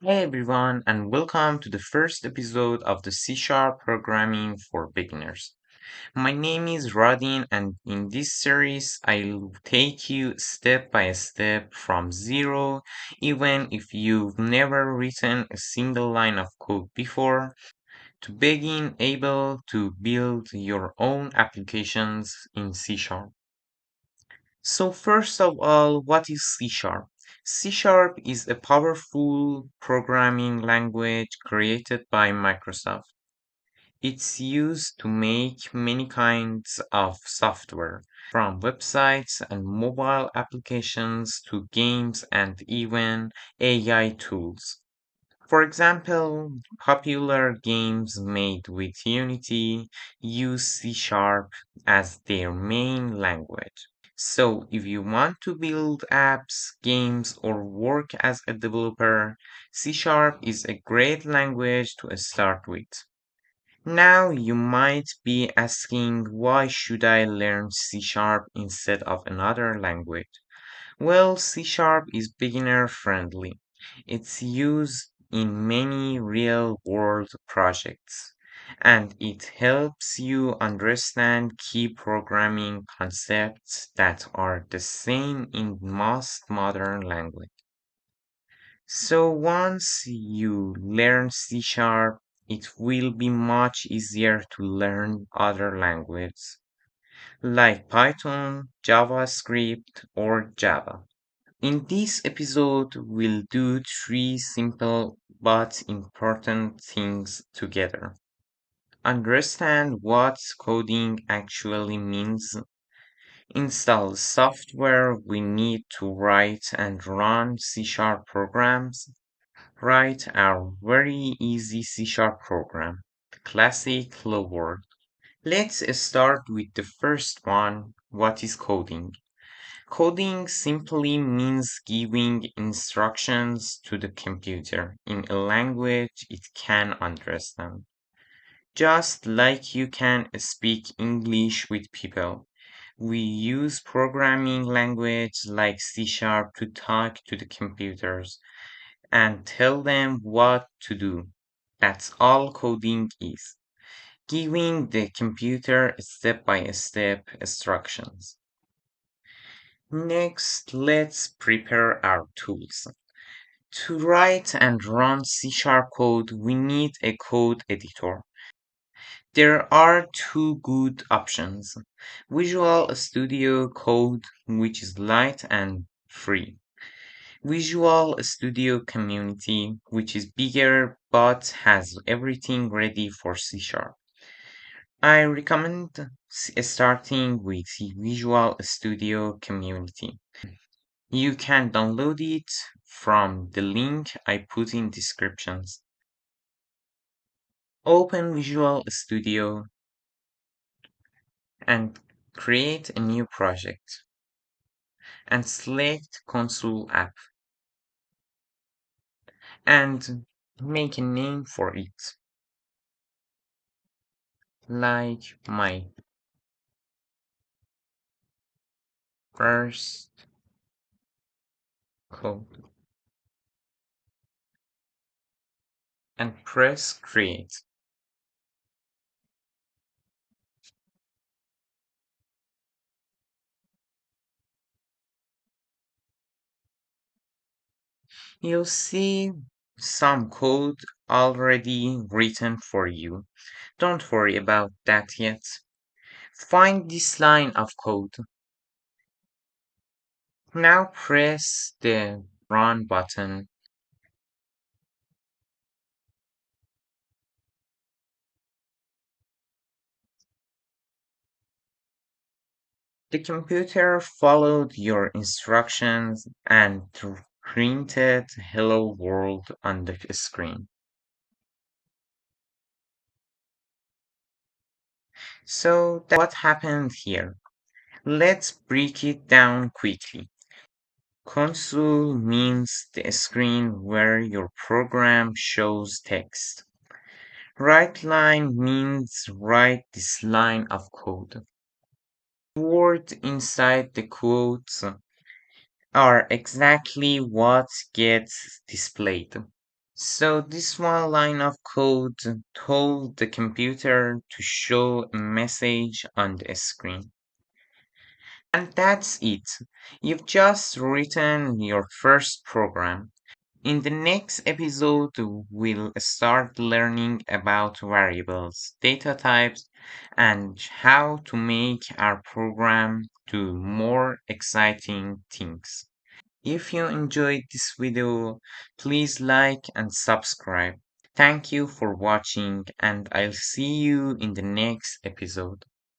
Hey everyone, and welcome to the first episode of the C Sharp Programming for Beginners. My name is Radin, and in this series, I'll take you step by step from zero, even if you've never written a single line of code before, to begin able to build your own applications in C Sharp. So first of all, what is C Sharp? C Sharp is a powerful programming language created by Microsoft. It's used to make many kinds of software, from websites and mobile applications to games and even AI tools. For example, popular games made with Unity use C Sharp as their main language. So, if you want to build apps, games, or work as a developer, C Sharp is a great language to start with. Now, you might be asking, why should I learn C Sharp instead of another language? Well, C Sharp is beginner friendly. It's used in many real world projects, and it helps you understand key programming concepts that are the same in most modern language. So once you learn C Sharp, it will be much easier to learn other languages like Python, JavaScript, or Java. In this episode, we'll do three simple but important things together. Understand what coding actually means, install software we need to write and run C Sharp programs, write our very easy C Sharp program, classic Hello World. Let's start with the first one. What is coding? Coding simply means giving instructions to the computer in a language it can understand. Just like you can speak English with people, we use programming language like C Sharp to talk to the computers and tell them what to do. That's all coding is, giving the computer step by step instructions. Next, let's prepare our tools. To write and run C Sharp code, we need a code editor. There are two good options: Visual Studio Code, which is light and free, Visual Studio Community, which is bigger but has everything ready for C Sharp. I recommend starting with Visual Studio Community. You can download it from the link I put in descriptions. Open Visual Studio and create a new project and select Console App and make a name for it, like my first code, and press create. You'll see some code already written for you. Don't worry about that yet. Find this line of code. Now press the Run button. The computer followed your instructions and printed Hello World on the screen. So that's what happened here. Let's break it down quickly. Console means the screen where your program shows text. Write line means write this line of code. Words inside the quotes are exactly what gets displayed. So this one line of code told the computer to show a message on the screen. And that's it. You've just written your first program. In the next episode, we'll start learning about variables, data types, and how to make our program do more exciting things. If you enjoyed this video, please like and subscribe. Thank you for watching, and I'll see you in the next episode.